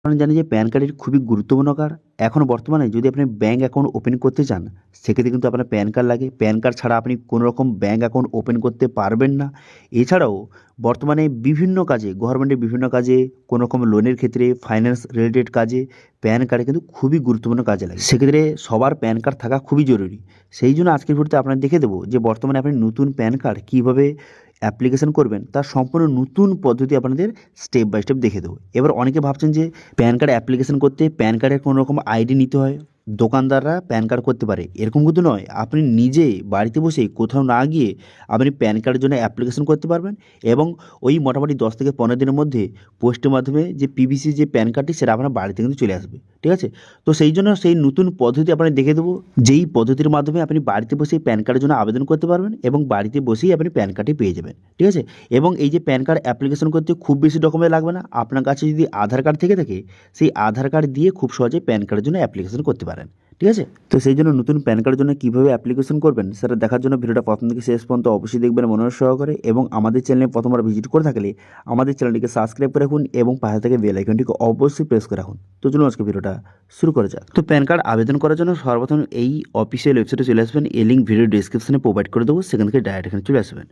আমরা জানি যে প্যান কার্ডের খুবই গুরুত্বপূর্ণ কার্ড। এখন বর্তমানে যদি আপনি ব্যাঙ্ক অ্যাকাউন্ট ওপেন করতে চান, সেক্ষেত্রে কিন্তু আপনার প্যান কার্ড লাগে। প্যান কার্ড ছাড়া আপনি কোনো রকম ব্যাঙ্ক অ্যাকাউন্ট ওপেন করতে পারবেন না। এছাড়াও বর্তমানে বিভিন্ন কাজে, গভর্নমেন্টের বিভিন্ন কাজে, কোনো রকম লোনের ক্ষেত্রে, ফাইন্যান্স রিলেটেড কাজে প্যান কার্ডে কিন্তু খুবই গুরুত্বপূর্ণ কাজে লাগে। সেক্ষেত্রে সবার প্যান কার্ড থাকা খুবই জরুরি। সেই জন্য আজকের ভিডিওতে আপনার দেখে দেবো যে বর্তমানে আপনি নতুন প্যান কার্ড কীভাবে অ্যাপ্লিকেশন করবেন, তার সম্পূর্ণ নতুন পদ্ধতি আপনাদের স্টেপ বাই স্টেপ দেখে দেবো। এবার অনেকে ভাবছেন যে প্যান কার্ড অ্যাপ্লিকেশন করতে প্যান কার্ডের কোনো রকম আইডি নিতে হয়, দোকানদাররা প্যান কার্ড করতে পারে, এরকম কিন্তু নয়। আপনি নিজে বাড়িতে বসেই কোথাও না গিয়ে আপনি প্যান কার্ডের জন্য অ্যাপ্লিকেশন করতে পারবেন এবং ওই মোটামুটি 10 থেকে 15 দিনের মধ্যে পোস্টের মাধ্যমে যে পিভিসি যে প্যান কার্ডটি সেটা আপনার বাড়িতে কিন্তু চলে আসবে। ঠিক আছে? তো সেই জন্য সেই নতুন পদ্ধতি আপনাকে দেখে দেবো, যেই পদ্ধতির মাধ্যমে আপনি বাড়িতে বসেই প্যান কার্ডের জন্য আবেদন করতে পারবেন এবং বাড়িতে বসেই আপনি প্যান কার্ডটি পেয়ে যাবেন। ঠিক আছে? এবং এই যে প্যান কার্ড অ্যাপ্লিকেশন করতে খুব বেশি ডকুমেন্ট লাগবে না। আপনার কাছে যদি আধার কার্ড থেকে থাকে, সেই আধার কার্ড দিয়ে খুব সহজে প্যান কার্ডের জন্য অ্যাপ্লিকেশন করতে পারেন। ঠিক আছে? তো সেই জন্য নতুন প্যান কার্ডের জন্য কীভাবে অ্যাপ্লিকেশন করবেন সেটা দেখার জন্য ভিডিওটা প্রথম থেকে শেষ পর্যন্ত অবশ্যই দেখবেন মনোযোগ সহকারে, এবং আমাদের চ্যানেলে প্রথমবার ভিজিট করে থাকলে আমাদের চ্যানেলটিকে সাবস্ক্রাইব করে রাখুন এবং পাশে থেকে বেল আইকনটিকে অবশ্যই প্রেস করে রাখুন। তো চলুন আজকে ভিডিওটা শুরু করা যাক। তো প্যান কার্ড আবেদন করার জন্য সর্বপ্রথম এই অফিসিয়াল ওয়েবসাইটে চলে আসবেন। এই লিঙ্ক ভিডিও ডিসক্রিপশনে প্রোভাইড করে দেবো, সেখান থেকে ডাইরেক্ট এখানে চলে আসবেন।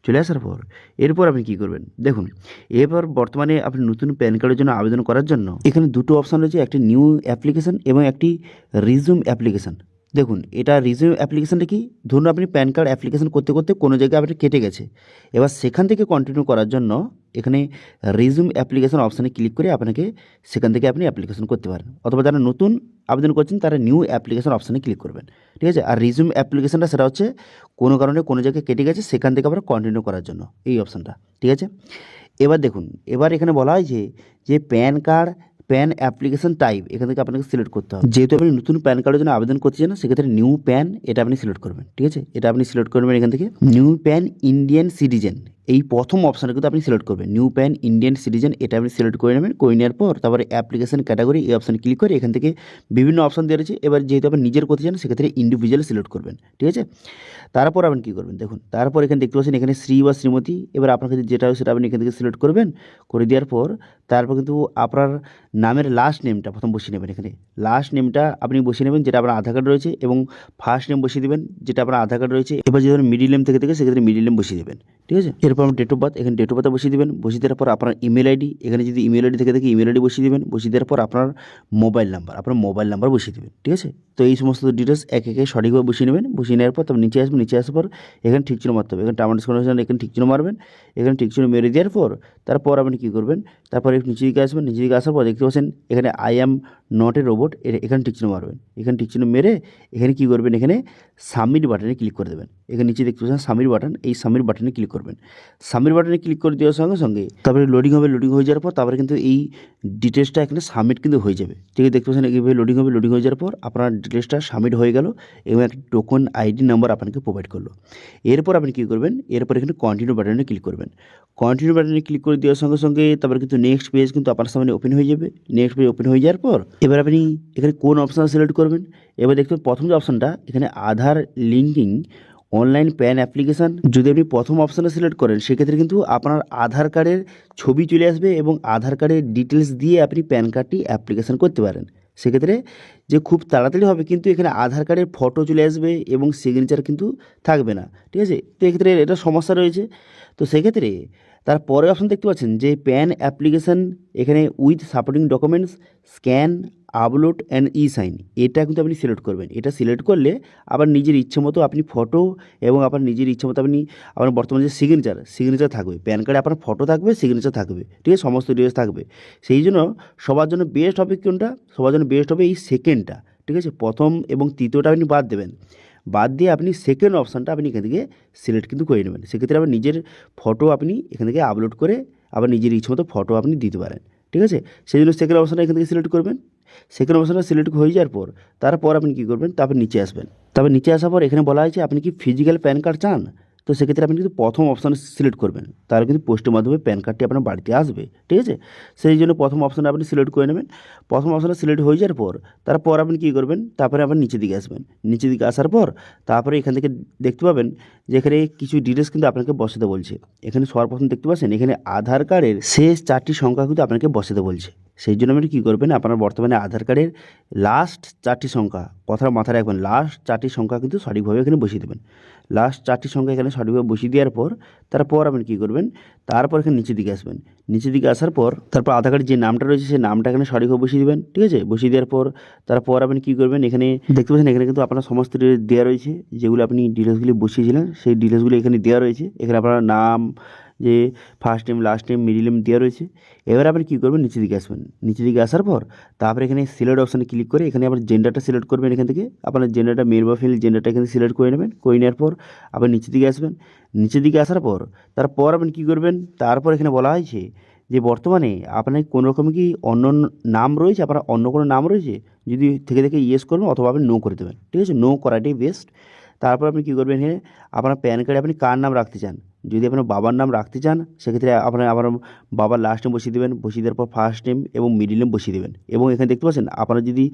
চলে আসার পর এরপর আপনি কী করবেন দেখুন। এরপর বর্তমানে আপনি নতুন প্যান কার্ডের জন্য আবেদন করার জন্য এখানে দুটো অপশান রয়েছে, একটি নিউ অ্যাপ্লিকেশন এবং একটি রিজিউম অ্যাপ্লিকেশন। দেখুন, এটা রিজিউম অ্যাপ্লিকেশনটা কি, ধরুন আপনি প্যান কার্ড অ্যাপ্লিকেশন করতে করতে কোনো জায়গায় আপনি কেটে গেছে, এবার সেখান থেকে কন্টিনিউ করার জন্য এখানে রিজিউম অ্যাপ্লিকেশন অপশানে ক্লিক করে আপনাকে সেখান থেকে আপনি অ্যাপ্লিকেশন করতে পারেন, অথবা যারা নতুন আবেদন করছেন তারা নিউ অ্যাপ্লিকেশন অপশানে ক্লিক করবেন। ঠিক আছে? আর রিজিউম অ্যাপ্লিকেশনটা সেটা হচ্ছে কোনো কারণে কোনো জায়গায় কেটে গেছে, সেখান থেকে আবার কন্টিনিউ করার জন্য এই অপশানটা। ঠিক আছে? এবার দেখুন, এবার এখানে বলা হয়েছে যে pan card pan application type এখান থেকে আপনাকে সিলেক্ট করতে হবে। যেহেতু আপনি নতুন প্যান কার্ডের জন্য আবেদন করতে চান, সেক্ষেত্রে নিউ প্যান এটা আপনি সিলেক্ট করবেন। ঠিক আছে? এটা আপনি সিলেক্ট করবেন এখান থেকে নিউ প্যান ইন্ডিয়ান সিটিজেন, এই প্রথম অপশানটা কিন্তু আপনি সিলেক্ট করবেন। নিউ প্যান ইন্ডিয়ান সিটিজেন এটা আপনি সিলেক্ট করে নেবেন। করে নেওয়ার পর তারপরে অ্যাপ্লিকেশন ক্যাটাগরি এই অপশানে ক্লিক করে এখান থেকে বিভিন্ন অপশান দেওয়া রয়েছে। এবার যেহেতু আপনি নিজের করতে চান, সেক্ষেত্রে ইন্ডিভিজুয়াল সিলেক্ট করবেন। ঠিক আছে? তারপর আপনি কী করবেন দেখুন, তারপর এখানে দেখতে পাচ্ছেন এখানে শ্রী বা শ্রীমতী। এবার আপনার কাছে যেটা হয় সেটা আপনি এখান থেকে সিলেক্ট করবেন। করে দেওয়ার পর তারপর কিন্তু আপনার নামের লাস্ট নেমটা প্রথম বসিয়ে নেবেন। এখানে লাস্ট নেমটা আপনি বসিয়ে নেবেন যেটা আপনার আধার কার্ড রয়েছে, এবং ফার্স্ট নেম বসিয়ে দেবেন যেটা আপনার আধার কার্ড রয়েছে। এবার যদি মিডিল নেম থেকে সেক্ষেত্রে মিডিল নেম বসিয়ে দেবেন। ঠিক আছে? এরপর আপনি ডেট অফ বার্থ, এখানে ডেট অফ বার্থ বসিয়ে দেবেন। বসিয়ে দেওয়ার পর আপনার ইমেল আইডি, এখানে যদি ইমেল আইডি থেকে ইমেল আইডি বসিয়ে দেবেন। বসিয়ে দেওয়ার পর আপনার মোবাইল নাম্বার বসিয়ে দেবেন। ঠিক আছে? তো এই সমস্ত ডিটেলস এক একে সঠিকভাবে বসিয়ে নেবেন। বসিয়ে নেওয়ার পর তারপর নিচে আসবেন। নিচে আসার পর এখানে ঠিক চিহ্ন মারতে হবে। এখানে টার্ম এখানে ঠিক চিহ্ন মারবেন। এখানে ঠিক চিহ্ন মেরে দেওয়ার পর তারপর আপনি কী করবেন, তারপর একটু নিচে দিকে আসবেন। নিচে দিকে আসার পর দেখতে পাচ্ছেন এখানে I am not a robot, এখানে ঠিক চিহ্ন মারবেন। এখানে ঠিক চিহ্ন মেরে এখানে কী করবেন, এখানে সাবমিট বাটনে ক্লিক করে দেবেন। এখানে নিচে দেখতে পাচ্ছেন সাবমিট বাটন, এই সাবমিট বাটনে ক্লিক করবেন। সাবমিট বাটনে ক্লিক করে দেওয়ার সঙ্গে সঙ্গে তারপরে লোডিং হবে। লোডিং হয়ে যাওয়ার পর তারপরে কিন্তু এই ডিটেলসটা এখানে সাবমিট কিন্তু হয়ে যাবে। ঠিক আছে? দেখতে পাচ্ছেন এইভাবে লোডিং হবে। লোডিং হয়ে যাওয়ার পর আপনার ডিটেলসটা সাবমিট হয়ে গেল এবং একটা টোকন আইডি নাম্বার আপনাকে প্রোভাইড করলো। এরপর আপনি কী করবেন, এরপর এখানে কন্টিনিউ বাটনে ক্লিক করবেন। কন্টিনিউ বাটনে ক্লিক করে দেওয়ার সঙ্গে সঙ্গে তারপরে কিন্তু নেক্সট পেজ কিন্তু আপনার সামনে ওপেন হয়ে যাবে। নেক্সট পেজ ওপেন হয়ে যাওয়ার পর এবার আপনি এখানে কোন অপশান সিলেক্ট করবেন। এবার দেখতে প্রথম যে অপশানটা এখানে আধার লিঙ্কিং অনলাইন প্যান অ্যাপ্লিকেশান, যদি আপনি প্রথম অপশানটা সিলেক্ট করেন, সেক্ষেত্রে কিন্তু আপনার আধার কার্ডের ছবি চলে আসবে এবং আধার কার্ডের ডিটেলস দিয়ে আপনি প্যান কার্ডটি অ্যাপ্লিকেশান করতে পারেন। সেক্ষেত্রে যে খুব তাড়াতাড়ি হবে, কিন্তু এখানে আধার কার্ডের ফটো চলে আসবে এবং সিগনেচার কিন্তু থাকবে না। ঠিক আছে? তো এক্ষেত্রে এটা সমস্যা রয়েছে। তো সেক্ষেত্রে তারপরে অপশান দেখতে পাচ্ছেন যে প্যান অ্যাপ্লিকেশান, এখানে with supporting documents scan upload and e sign, এটা কিন্তু আপনি সিলেক্ট করবেন। এটা সিলেক্ট করলে আবার নিজের ইচ্ছে মতো আপনি ফটো এবং আপনার নিজের ইচ্ছে মতো আপনি আপনার বর্তমানে যে সিগনেচার থাকবে, প্যান কার্ডে আপনার ফটো থাকবে, সিগনেচার থাকবে। ঠিক আছে? সমস্ত ডিটেলস থাকবে। সেই জন্য সবার জন্য বেস্ট হবে কোনটা, সবার জন্য বেস্ট হবে এই সেকেন্ডটা। ঠিক আছে? প্রথম এবং তৃতীয়টা আপনি বাদ দেবেন। বাদ দিয়ে আপনি সেকেন্ড অপশানটা আপনি এখান থেকে সিলেক্ট কিন্তু করে নেবেন। সেক্ষেত্রে আবার নিজের ফটো আপনি এখান থেকে আপলোড করে আবার নিজের ইচ্ছে মতো ফটো আপনি দিতে পারেন। ঠিক আছে? সেই জন্য সেকেন্ড অপশানটা এখান থেকে সিলেক্ট করবেন। সেকেন্ড অপশানটা সিলেক্ট হয়ে যাওয়ার পর তারপর আপনি কী করবেন, তারপর নিচে আসবেন। তারপর নিচে আসার পর এখানে বলা হয়েছে আপনি কি ফিজিক্যাল প্যান কার্ড চান। তো সেক্ষেত্রে আপনি কিন্তু প্রথম অপশান সিলেক্ট করবেন, তাহলে কিন্তু পোস্টের মাধ্যমে প্যান কার্ডটি আপনার বাড়িতে আসবে। ঠিক আছে? সেই জন্য প্রথম অপশানটা আপনি সিলেক্ট করে নেবেন। প্রথম অপশানটা সিলেক্ট হয়ে যাওয়ার পর তারপর আপনি কী করবেন, তারপরে আবার নিচের দিকে আসবেন। নিচের দিকে আসার পর তারপরে এখান থেকে দেখতে পাবেন যে এখানে কিছু ডিটেলস কিন্তু আপনাকে বসাতে বলছে। এখানে সর্বপ্রথম দেখতে পাচ্ছেন এখানে আধার কার্ডের শেষ 4টি সংখ্যা কিন্তু আপনাকে বসাতে বলছে। সেই জন্য আপনি কী করবেন, আপনার বর্তমানে আধার কার্ডের লাস্ট 4টি সংখ্যা, কথাটা মাথায় রাখবেন, লাস্ট 4টি সংখ্যা কিন্তু সঠিকভাবে এখানে বসিয়ে দেবেন। লাস্ট 4টি সংখ্যা এখানে সঠিকভাবে বসিয়ে দেওয়ার পর তারপর আপনি কী করবেন, তারপর এখানে নিচের দিকে আসবেন। নিচের দিকে আসার পর তারপর আধার কার্ডের যে নামটা রয়েছে সেই নামটা এখানে সঠিকভাবে বসিয়ে দেবেন, ঠিক আছে। বসিয়ে দেওয়ার পর তারপর আপনি কী করবেন, এখানে দেখতে পাচ্ছেন এখানে কিন্তু আপনার সমস্ত ডিটেলস দেওয়া রয়েছে, যেগুলো আপনি ডিটেলসগুলি বসিয়েছিলেন সেই ডিটেলসগুলি এখানে দেওয়া রয়েছে। এখানে আপনার নাম, যে first name, last name, middle name দেওয়া রয়েছে। এবার আপনি কী করবেন, নিচের দিকে আসবেন। নিচের দিকে আসার পর তারপরে এখানে সিলেক্ট অপশানে ক্লিক করে এখানে আপনার জেন্ডারটা সিলেক্ট করবেন। এখান থেকে আপনার জেন্ডারটা মেল বা ফিমেল জেন্ডারটা এখানে সিলেক্ট করে নেবেন। করে নেওয়ার পর আবার নিচের দিকে আসবেন। নিচের দিকে আসার পর তারপর আপনি কী করবেন, তারপর এখানে বলা হয়েছে যে বর্তমানে আপনার কোনো রকম কি অন্য নাম রয়েছে, আপনার অন্য কোনো নাম রয়েছে, যদি থেকে থেকে ইয়েস করবেন অথবা আপনি নো করে দেবেন, ঠিক আছে। নো করাটাই বেস্ট। তারপর আপনি কী করবেন, এখানে আপনার প্যান কার্ডে আপনি কার নাম রাখতে চান। যদি আপনার বাবার নাম রাখতে চান সেক্ষেত্রে আপনার বাবার লাস্ট নেম বসিয়ে দেবেন। বসিয়ে দেওয়ার পর ফার্স্ট নেম এবং মিডিল নেম বসিয়ে দেবেন। এবং এখানে দেখতে পাচ্ছেন আপনার যদি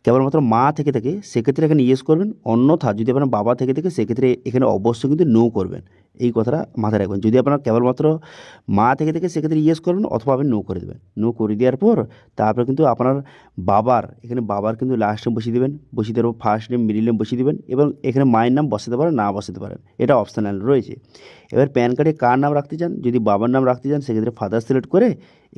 কেবলমাত্র মা থেকে থাকে সেক্ষেত্রে এখানে ইয়েস করবেন, অন্যথা যদি আপনার বাবা থেকে থাকে সেক্ষেত্রে এখানে অবশ্যই কিন্তু নো করবেন। এই কথাটা মাথায় রাখবেন। যদি আপনার কেবলমাত্র মা থেকে থাকে সেক্ষেত্রে ইয়েস করবেন, অথবা আপনি নো করে দেবেন। নো করে দেওয়ার পর তারপরে কিন্তু আপনার বাবার এখানে বাবার কিন্তু লাস্ট নেম বসিয়ে দেবেন। বসিয়ে দেওয়ার পর ফার্স্ট নেম, মিডিল নেম বসিয়ে দেবেন। এবং এখানে মায়ের নাম বসাতে পারেন, না বসাতে পারেন, এটা অপশনাল রয়েছে। এবার প্যান কার্ডে কার নাম রাখতে চান, যদি বাবার নাম রাখতে চান সেক্ষেত্রে ফাদার সিলেক্ট করে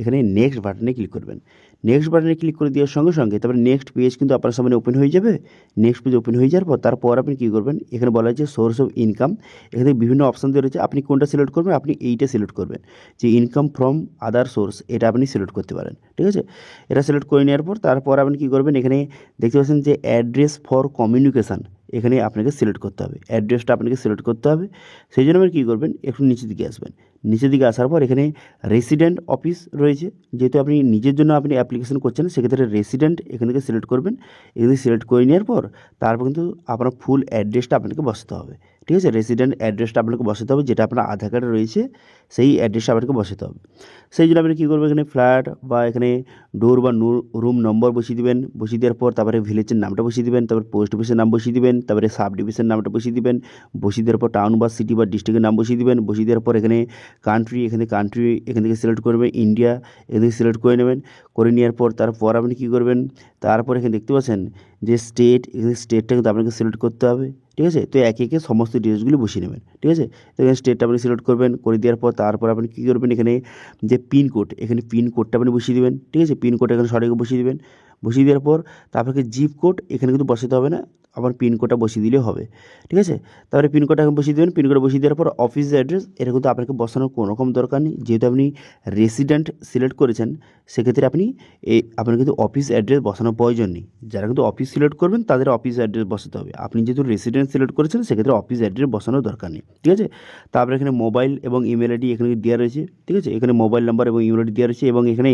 এখানে নেক্সট বাটনে ক্লিক করবেন। নেক্সট বাটনে ক্লিক করে দেওয়ার সঙ্গে সঙ্গে তারপরে নেক্সট পেজ কিন্তু আপনার সামনে ওপেন হয়ে যাবে। নেক্সট পেজ ওপেন হয়ে যাওয়ার পর তারপর আপনি কী করবেন, এখানে বলা হয়েছে সোর্স অফ ইনকাম। এখানে বিভিন্ন অপশান দেওয়া রয়েছে, আপনি কোনটা সিলেক্ট করবেন, আপনি এইটা সিলেক্ট করবেন যে ইনকাম ফ্রম আদার সোর্স, এটা আপনি সিলেক্ট করতে পারেন, ঠিক আছে। এটা সিলেক্ট করে নেওয়ার পর তারপর আপনি কী করবেন, এখানে দেখতে পাচ্ছেন যে অ্যাড্রেস ফর কমিউনিকেশান, এখানে আপনাকে সিলেক্ট করতে হবে, অ্যাড্রেসটা আপনাকে সিলেক্ট করতে হবে। সেই জন্য আপনি কী করবেন, একটু নিচের দিকে আসবেন। নিচের দিকে আসার পর এখানে রেসিডেন্ট অফিস রয়েছে, যেহেতু আপনি নিজের জন্য আপনি অ্যাপ্লিকেশন করছেন সেক্ষেত্রে রেসিডেন্ট এখান থেকে সিলেক্ট করবেন। এখানে সিলেক্ট করে নেওয়ার পর তারপর কিন্তু আপনার ফুল অ্যাড্রেসটা আপনাকে বসাতে হবে, ঠিক আছে। রেসিডেন্ট অ্যাড্রেসটা আপনাকে বসাতে হবে, যেটা আপনার আধার কার্ডে রয়েছে সেই অ্যাড্রেসটা আপনাকে বসাতে হবে। সেই জন্য আপনি কী করবেন, এখানে ফ্ল্যাট বা এখানে ডোর বা রুম নম্বর বসিয়ে দেবেন। বসিয়ে দেওয়ার পর তারপরে ভিলেজের নামটা বসিয়ে দেবেন, তারপর পোস্ট অফিসের নাম বসিয়ে দেবেন, তারপরে সাব ডিভিশনের নামটা বসিয়ে দেবেন। বসিয়ে দেওয়ার পর টাউন বা সিটি বা ডিস্ট্রিক্টের নাম বসিয়ে দেবেন। বসিয়ে দেওয়ার পর এখানে কান্ট্রি, এখান থেকে সিলেক্ট করবেন, ইন্ডিয়া এখান থেকে সিলেক্ট করে নেবেন। করে নেওয়ার পর তারপর আপনি কী করবেন, তারপর এখানে দেখতে পাচ্ছেন যে স্টেট, এখানে স্টেটটা কিন্তু আপনাকে সিলেক্ট করতে হবে, ঠিক আছে। তো একে একে সমস্ত ডিটেলসগুলি বসিয়ে নেবেন, ঠিক আছে। তো এখানে স্টেটটা আপনি সিলেক্ট করবেন। করে দেওয়ার পর তারপর আপনি কী করবেন, এখানে যে পিনকোড, এখানে পিনকোডটা আপনি বসিয়ে দেবেন, ঠিক আছে। পিনকোড এখানে সঠিক বসিয়ে দেবেন। বসিয়ে দেওয়ার পর তারপরে জিপ কোড এখানে কিন্তু বসাতে হবে না, আবার পিনকোডটা বসিয়ে দিলেও হবে, ঠিক আছে। তারপরে পিনকোডটা এখন বসিয়ে দেবেন। পিনকোড বসিয়ে দেওয়ার পর অফিস অ্যাড্রেস, এটা কিন্তু আপনাকে বসানোর কোনো রকম দরকার নেই, যেহেতু আপনি রেসিডেন্ট সিলেক্ট করেছেন সেক্ষেত্রে আপনার কিন্তু অফিস অ্যাড্রেস বসানোর প্রয়োজন নেই। যারা কিন্তু অফিস সিলেক্ট করবেন তাদের অফিস অ্যাড্রেস বসাতে হবে। আপনি যেহেতু রেসিডেন্ট সিলেক্ট করেছেন সেক্ষেত্রে অফিস অ্যাড্রেস বসানোর দরকার নেই, ঠিক আছে। তারপরে এখানে মোবাইল এবং ইমেল আইডি এখানে দেওয়া রয়েছে, ঠিক আছে। এখানে মোবাইল নাম্বার এবং ইমেল আইডি দেওয়া রয়েছে। এবং এখানে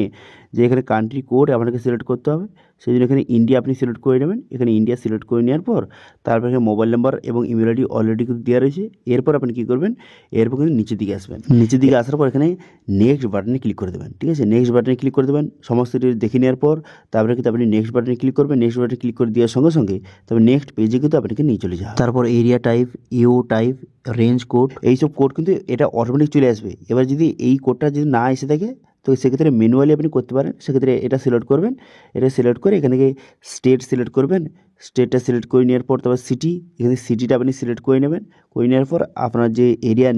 কান্ট্রি কোড আপনাকে সিলেক্ট করতে হবে, সেই জন্য এখানে ইন্ডিয়া আপনি সিলেক্ট করে নেবেন। এখানে ইন্ডিয়া সিলেক্ট করে নেওয়ার পর তারপর এখানে মোবাইল নাম্বার এবং ইমেল আইডি অলরেডি কিন্তু দেওয়া রয়েছে। এরপর আপনি কী করবেন, এরপর কিন্তু নিচের দিকে আসবেন। নিচের দিকে আসার পর এখানে নেক্সট বাটনে ক্লিক করে দেবেন, ঠিক আছে। নেক্সট বাটনে ক্লিক করে দেবেন। সমস্ত ডিটেলস দেখে নেওয়ার পর তারপরে কিন্তু আপনি নেক্সট বাটনে ক্লিক করবেন। নেক্সট বাটনে ক্লিক করে দেওয়ার সঙ্গে সঙ্গে তবে নেক্সট পেজে কিন্তু আপনাকে নিয়ে চলে যাবে। তারপর এরিয়া টাইপ, ইও টাইপ, রেঞ্জ কোড, এইসব কোড কিন্তু এটা অটোমেটিক চলে আসবে। এবার যদি এই কোডটা যদি না এসে থাকে তো সেক্ষেত্রে ম্যানুয়ালি আপনি করতে পারেন। সেক্ষেত্রে এটা সিলেক্ট করবেন। এটা সিলেক্ট করে এখান থেকে স্টেট সিলেক্ট করবেন। স্টেটটা সিলেক্ট করে নেওয়ার পর তারপর সিটি, এখানে সিটিটা আপনি সিলেক্ট করে নেবেন। করে নেওয়ার পর আপনার যে এরিয়া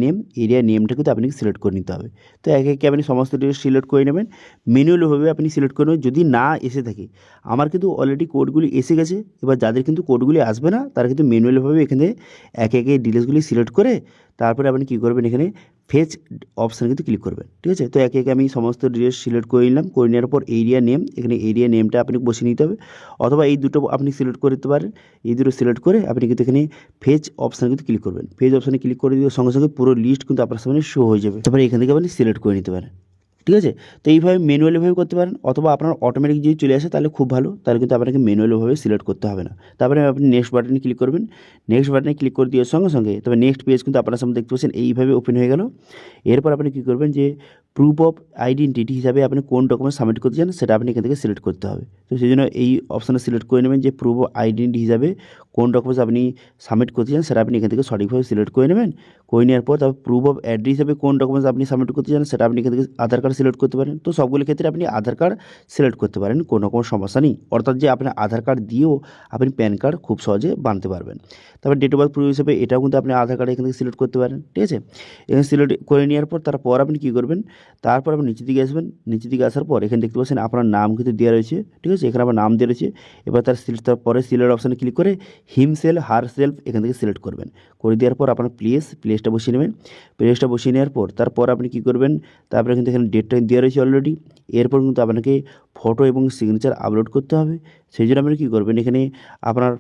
নেমটা কিন্তু আপনাকে সিলেক্ট করে নিতে হবে। তো একে একে আপনি সমস্ত ডিটেলস সিলেক্ট করে নেবেন। ম্যানুয়ালিভাবে আপনি সিলেক্ট করে নেবেন যদি না এসে থাকে। আমার কিন্তু অলরেডি কোডগুলি এসে গেছে। এবার যাদের কিন্তু কোডগুলি আসবে না তারা কিন্তু ম্যানুয়ালিভাবে এখানে একে একে ডিটেলসগুলি সিলেক্ট করে তারপরে আপনি কী করবেন, এখানে ফেচ অপশানে কিন্তু ক্লিক করবেন, ঠিক আছে। তো একে একে আমি সমস্ত ডিটেলস সিলেক্ট করে নিলাম। করে নেওয়ার পর এরিয়া নেম, এখানে এরিয়া নেমটা আপনি বসিয়ে নিতে হবে, অথবা এই দুটো আপনি সিলেক্ট করে দিতে পারেন। এই দুটো সিলেক্ট করে আপনি কিন্তু এখানে ফেচ অপশানে কিন্তু ক্লিক করবেন। ফেচ অপশানে ক্লিক করে দেওয়ার সঙ্গে সঙ্গে পুরো লিস্ট কিন্তু আপনার সামনে শো হয়ে যাবে। তারপরে এখান থেকে আপনি সিলেক্ট করে নিতে পারেন, ঠিক আছে। তো এইভাবে ম্যানুয়ালিভাবে করতে পারেন, অথবা আপনার অটোমেটিক যদি চলে আসে তাহলে খুব ভালো, তাহলে কিন্তু আপনাকে ম্যানুয়ালিভাবে সিলেক্ট করতে হবে না। তারপরে আপনি নেক্সট বাটনে ক্লিক করবেন। নেক্সট বাটনে ক্লিক করে দেওয়ার সঙ্গে সঙ্গে তবে নেক্সট পেজ কিন্তু আপনার সামনে দেখতে পাচ্ছেন এইভাবে ওপেন হয়ে গেল। এরপর আপনি কী করবেন, যে প্রুফ অফ আইডেন্টিটি হিসাবে আপনি কোন ডকুমেন্ট সাবমিট করতে চান সেটা আপনি এখান থেকে সিলেক্ট করতে হবে। তো সেই জন্য এই অপশানে সিলেক্ট করে নেবেন যে প্রুফ অফ আইডেন্টিটি হিসাবে কোন ডকুমেন্টস আপনি সাবমিট করতে চান সেটা আপনি এখান থেকে সঠিকভাবে সিলেক্ট করে নেবেন। করে নেওয়ার পর তারপর প্রুফ অফ অ্যাড্রেস হিসাবে কোন ডকুমেন্টস আপনি সাবমিট করতে চান সেটা আপনি এখান থেকে আধার কার্ড সিলেক্ট করতে পারেন। তো সবগুলো ক্ষেত্রে আপনি আধার কার্ড সিলেক্ট করতে পারেন, কোনো রকম সমস্যা নেই। অর্থাৎ যে আপনার আধার কার্ড দিয়েও আপনি প্যান কার্ড খুব সহজে বানাতে পারবেন। তারপর ডেট অফ বার্থ প্রুফ হিসেবে এটাও কিন্তু আপনি আধার কার্ড এখান থেকে সিলেক্ট করতে পারেন, ঠিক আছে। এখানে সিলেক্ট করে নেওয়ার পর তারপর আপনি কী করবেন, তারপর আপনি নিচের দিকে আসবেন। নিচের দিকে আসার পর এখানে দেখতে পাচ্ছেন আপনার নাম কিন্তু দেওয়া রয়েছে, ঠিক আছে। এখানে আমার নাম দেওয়া রয়েছে। এবার তারপরে সিলেক্ট অপশানে ক্লিক করে হিমসেল হার সেলফ এখান থেকে সিলেক্ট করবেন। করে দেওয়ার পর আপনার প্লেসটা বসিয়ে নেবেন। প্লেসটা বসিয়ে নেওয়ার পর তারপর আপনি কী করবেন, তারপরে কিন্তু এখানে ডেটটা দেওয়া রয়েছে অলরেডি। এরপর কিন্তু আপনাকে ফটো এবং সিগনেচার আপলোড করতে হবে। সেই জন্য আপনি কী করবেন, এখানে আপনার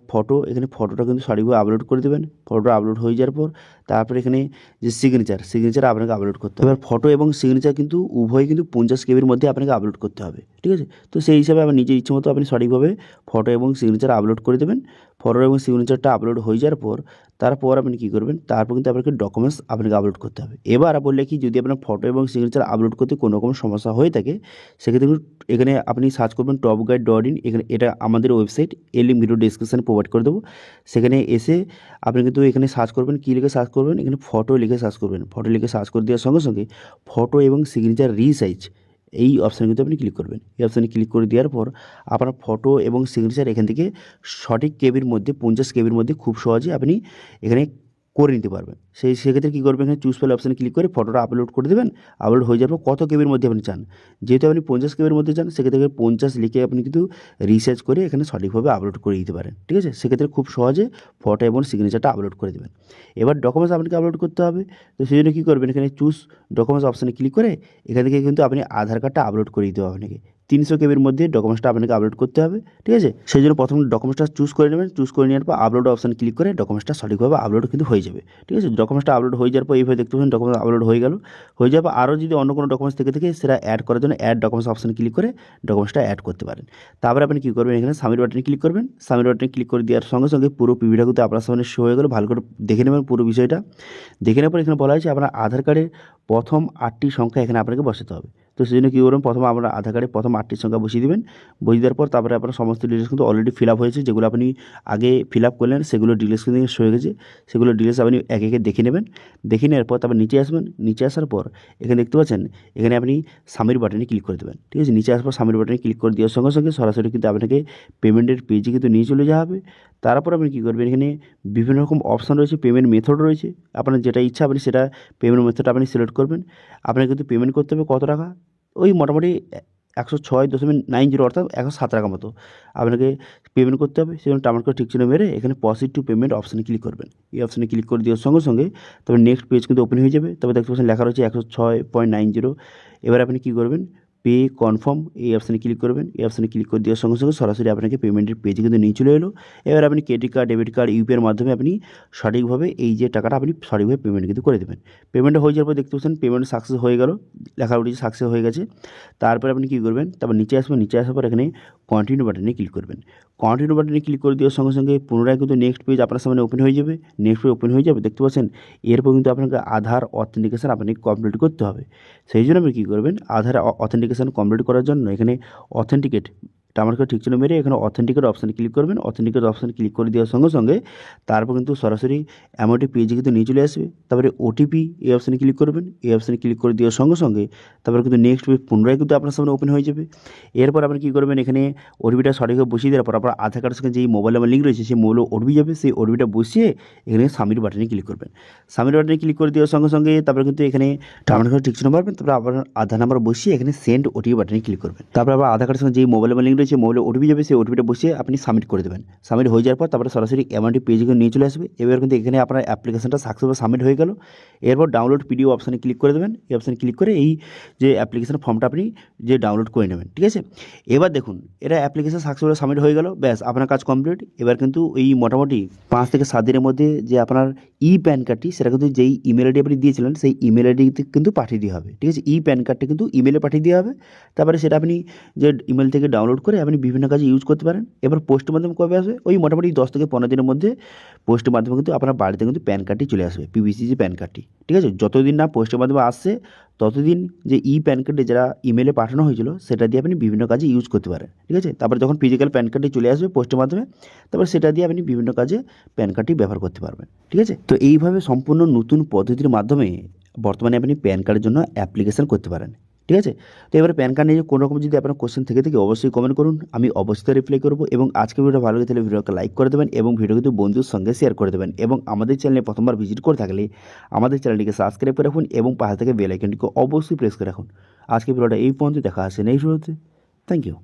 ফটোটা কিন্তু সঠিকভাবে আপলোড করে দেবেন। ফটোটা আপলোড হয়ে যাওয়ার পর তারপরে এখানে যে সিগনেচার আপনাকে আপলোড করতে হবে। এবার ফটো এবং সিগনেচার কিন্তু উভয় কিন্তু 50 কেবির মধ্যে আপনাকে আপলোড করতে হবে, ঠিক আছে। তো সেই হিসাবে আমার নিজের ইচ্ছে মতো আপনি সঠিকভাবে ফটো এবং সিগনেচার আপলোড করে দেবেন। ফটো এবং সিগনেচারটা আপলোড হয়ে যাওয়ার পর তারপর আপনি কী করবেন, তারপর কিন্তু আপনাকে ডকুমেন্টস আপনাকে আপলোড করতে হবে। এবার বললে কি, যদি আপনার ফটো এবং সিগনেচার আপলোড করতে কোনো রকম সমস্যা হয়ে থাকে সেক্ষেত্রে এখানে আপনি সার্চ করবেন topguide.in। এখানে এটা আমাদের ওয়েবসাইট, এই লিঙ্ক ভিডিও ডিসক্রিপশানে প্রোভাইড করে দেবো। সেখানে এসে আপনি কিন্তু এখানে সার্চ করবেন, কী লিখে সার্চ করবেন, এখানে ফটো লিখে সার্চ করবেন। ফটো লিখে সার্চ করে দেওয়ার সঙ্গে সঙ্গে ফটো এবং সিগনেচার রিসাইজ এই অপশানে কিন্তু আপনি ক্লিক করবেন। এই অপশানে ক্লিক করে দেওয়ার পর আপনার ফটো এবং সিগনেচার এখান থেকে সঠিক কেবির মধ্যে 50 কেবির মধ্যে খুব সহজে আপনি এখানে করে নিতে পারবেন। সেক্ষেত্রে কী করবেন, এখানে চুজ ফাইল অপশানে ক্লিক করে ফটোটা আপলোড করে দেবেন। আপলোড হয়ে যাওয়ার পর কত কেবির মধ্যে আপনি চান, যেহেতু আপনি 50 কেবির মধ্যে চান সেক্ষেত্রে 50 লিখে আপনি কিন্তু রিসার্চ করে এখানে সঠিকভাবে আপলোড করে দিতে পারেন, ঠিক আছে। সেক্ষেত্রে খুব সহজে ফটো এবং সিগনেচারটা আপলোড করে দেবেন। এবার ডকুমেন্টস আপনাকে আপলোড করতে হবে। তো সেই জন্য কী করবেন, এখানে চুজ ডকুমেন্টস অপশানে ক্লিক করে এখান থেকে কিন্তু আপনি আধার কার্ডটা আপলোড করে দিতে হবে আপনাকে। 300 কেবির মধ্যে ডকুমেন্টসটা আপনাকে আপলোড করতে হবে, ঠিক আছে। সেই জন্য প্রথম ডকুমেন্টসটা চুজ করে নেবেন। চুজ করে নেওয়ার পর আপলোড অপশানে ক্লিক করে ডকুমেন্টসটা সঠিকভাবে আপলোড কিন্তু হয়ে যাবে, ঠিক আছে। ডকুমেন্টসটা আপলোড হয়ে যাওয়ার পর এইভাবে দেখতে পাবেন ডকুমেন্টস আপলোড হয়ে গেল। হয়ে যাওয়ার পর আরও যদি অন্য কোনো ডকুমেন্টস থেকে সেটা অ্যাড করার জন্য অ্যাড ডকুমেন্টস অপশানে ক্লিক করে ডকুমেন্টসটা অ্যাড করতে পারেন। তারপরে আপনি কী করবেন, এখানে সাবমিট বাটনে ক্লিক করবেন। সাবমিট বাটনে ক্লিক করে দেওয়ার সঙ্গে সঙ্গে পুরো পিভিটা কিন্তু আপনার সামনে শো হয়ে গেল। ভালো করে দেখে নেবেন পুরো বিষয়টা। দেখে নেওয়ার পর এখানে বলা হয়েছে আপনার আধার কার্ডের প্রথম 8টি সংখ্যা এখানে আপনাকে বসাতে হবে। তো সেই জন্য কী করবেন, প্রথম আপনার আধার কার্ডে প্রথম 8টি সংখ্যা বসিয়ে দেবেন। বসিয়ে দেওয়ার পর তারপরে আপনার সমস্ত ডিটেলস কিন্তু অলরেডি ফিল আপ হয়েছে, যেগুলো আপনি আগে ফিল আপ করলেন সেগুলো ডিটেলস কিন্তু শো হয়ে গেছে। সেগুলো ডিটেলস আপনি একে একে দেখে নেবেন। দেখে নেওয়ার পর তারপর নিচে আসবেন। নিচে আসার পর এখানে দেখতে পাচ্ছেন, এখানে আপনি সাবমিট বাটনে ক্লিক করে দেবেন, ঠিক আছে। নিচে আসার পর সাবমিট বাটনে ক্লিক করে দেওয়ার সঙ্গে সঙ্গে সরাসরি কিন্তু আপনাকে পেমেন্টের পেজে কিন্তু নিয়ে চলে যাওয়া হবে। তারপর আপনি কী করবেন, এখানে বিভিন্ন রকম অপশান রয়েছে, পেমেন্ট মেথড রয়েছে। আপনার যেটা ইচ্ছা আপনি সেটা পেমেন্ট মেথডটা আপনি সিলেক্ট করবেন। আপনাকে কিন্তু পেমেন্ট করতে হবে কত টাকা, ওই মোটামুটি 106.90 অর্থাৎ 107 টাকা মতো আপনাকে পেমেন্ট করতে হবে। সেজন্য টার্ম কোড ঠিক চিহ্ন মেরে এখানে প্রসিড টু পেমেন্ট অপশানে ক্লিক করবেন। এই অপশানে ক্লিক করে দেওয়ার সঙ্গে সঙ্গে তবে নেক্সট পেজ কিন্তু ওপেন হয়ে যাবে। তবে দেখতে পাচ্ছেন লেখা রয়েছে 106.90। এবার আপনি কী করবেন, পে কনফার্ম এই অপশানে ক্লিক করবেন। এই অপশানে ক্লিক করে দেওয়ার সঙ্গে সঙ্গে সরাসরি আপনাকে পেমেন্টের পেজে কিন্তু নিয়ে চলে এলো। এবার আপনি ক্রেডিট কার্ড, ডেবিট কার্ড, ইউপিআইয়ের মাধ্যমে আপনি সঠিকভাবে এই যে টাকাটা আপনি সঠিকভাবে পেমেন্ট কিন্তু করে দেবেন। পেমেন্ট হয়ে যাওয়ার পর দেখতে পাচ্ছেন পেমেন্ট সাকসেস হয়ে গেল, লেখা উঠেছে সাকসেস হয়ে গেছে। তারপরে আপনি কী করবেন, তারপর নিচে আসবেন। নিচে আসার পর এখানে কন্টিনিউ বাটনে ক্লিক করবেন। কন্টিনিউ বাটনে ক্লিক করে দেওয়ার সঙ্গে সঙ্গে পুনরায় কিন্তু নেক্সট পেজ আপনার সামনে ওপেন হয়ে যাবে। নেক্সট পেজ ওপেন হয়ে যাবে, দেখতে পাচ্ছেন। এরপর কিন্তু আপনাকে আধার অথেন্টিকেশন আপনাকে কমপ্লিট করতে হবে। সেই জন্য আপনি কী করবেন, আধার অথেন্টিকেশন কমপ্লিট করার জন্য এখানে অথেন্টিকেট টার্ম কোড ঠিক চিহ্ন মেরে এখানে অথেন্টিকেট অপশানে ক্লিক করবেন। অথেন্টিকেট অপশানে ক্লিক করে দেওয়ার সঙ্গে সঙ্গে তারপর কিন্তু সরাসরি এমন একটি পেজে কিন্তু নিয়ে চলে আসবে। তারপরে ওটিপি এই অপশানে ক্লিক করবেন। এই অপশানে ক্লিক করে দেওয়ার সঙ্গে সঙ্গে তারপরে কিন্তু নেক্সট পেজ পুনরায় কিন্তু আপনার সামনে ওপেন হয়ে যাবে। এরপর আপনি কী করবেন, এখানে ওটিপিটা সঠিকভাবে বসিয়ে দেওয়ার পর আপনার আধার কার্ডের সঙ্গে যেই মোবাইল নাম্বার লিঙ্ক রয়েছে সেই মোবাইলে ওটিপি যাবে। সেই ওটিপিটা বসিয়ে এখানে সাবমিট বাটনে ক্লিক করবেন। সাবমিট বাটনে ক্লিক করে দেওয়ার সঙ্গে সঙ্গে তারপরে কিন্তু এখানে টার্ম কোড ঠিক চিহ্ন মারবেন। তারপর আপনার আধার নাম্বার বসিয়ে এখানে সেন্ড ওটিপি বাটনে ক্লিক করবেন। তারপর আবার আধার কার্ডের সঙ্গে যেই মোবাইল নাম্বার লিঙ্ক রয়েছে মোবাইলে ওটিপি যাবে, সেই ওটিপিটা বসিয়ে আপনি সাবমিট করে দেবেন। সাবমিট হয়ে যাওয়ার পর তারপরে সরাসরি এমআরটি পেজে নিয়ে চলে আসবে। এবার কিন্তু এখানে আপনার অ্যাপ্লিকেশনটা সাকসেসফুল সাবমিট হয়ে গেল। এরপর ডাউনলোড পিডিএফ অপশানে ক্লিক করে দেবেন। এই অপশানে ক্লিক করে এই যে অ্যাপ্লিকেশন ফর্মটা আপনি যে ডাউনলোড করে নেবেন, ঠিক আছে। এবার দেখুন এটা অ্যাপ্লিকেশন সাকসেসফুল সাবমিট হয়ে গেল, ব্যাস আপনার কাজ কমপ্লিট। এবার কিন্তু এই মোটামুটি 5 থেকে 7 দিনের মধ্যে যে আপনার প্যান কার্ডটি সেটা কিন্তু যেই ইমেল আইডি আপনি দিয়েছিলেন সেই ইমেল আইডিতে কিন্তু পাঠিয়ে দেওয়া হবে, ঠিক আছে। প্যান কার্ডটা কিন্তু ইমেলে পাঠিয়ে দেওয়া হবে। তারপরে সেটা আপনি যে ইমেল থেকে ডাউনলোড করে করে আপনি বিভিন্ন কাজে ইউজ করতে পারেন। এবার পোস্টের মাধ্যমে কবে আসবে? ওই মোটামুটি 10 থেকে 15 দিনের মধ্যে পোস্টের মাধ্যমে কিন্তু আপনার বাড়িতে কিন্তু প্যান কার্ডটি চলে আসবে, পিভিসি যে প্যান কার্ডটি। ঠিক আছে? যতদিন না পোস্টের মাধ্যমে আসছে ততদিন যে প্যান কার্ডে যারা ইমেলে পাঠানো হয়েছিল সেটা দিয়ে আপনি বিভিন্ন কাজে ইউজ করতে পারেন। ঠিক আছে? তারপরে যখন ফিজিক্যাল প্যান কার্ডটি চলে আসবে পোস্টের মাধ্যমে, তারপর সেটা দিয়ে আপনি বিভিন্ন কাজে প্যান কার্ডটি ব্যবহার করতে পারবেন। ঠিক আছে? তো এইভাবে সম্পূর্ণ নতুন পদ্ধতির মাধ্যমে বর্তমানে আপনি প্যান কার্ডের জন্য অ্যাপ্লিকেশন করতে পারেন। ঠিক আছে? তো এবারে প্যান কার্ড নিয়ে কোনো রকম যদি আপনার কোশ্চেন থেকে থাকে অবশ্যই কমেন্ট করুন, আমি অবশ্যই রিপ্লাই করব। এবং আজকের ভিডিওটা ভালো লাগে তাহলে ভিডিওকে লাইক করে দেবেন এবং ভিডিও কিন্তু বন্ধুর সঙ্গে শেয়ার করে দেবেন। এবং আমাদের চ্যানেলে প্রথমবার ভিজিট করে থাকলে আমাদের চ্যানেলটিকে সাবস্ক্রাইব করে রাখুন এবং পাশে থেকে বেল আইকনটিকে অবশ্যই প্রেস করে রাখুন। আজকের ভিডিওটা এই পর্যন্ত, দেখা আসছে নেক্সট ভিডিওতে। Thank you.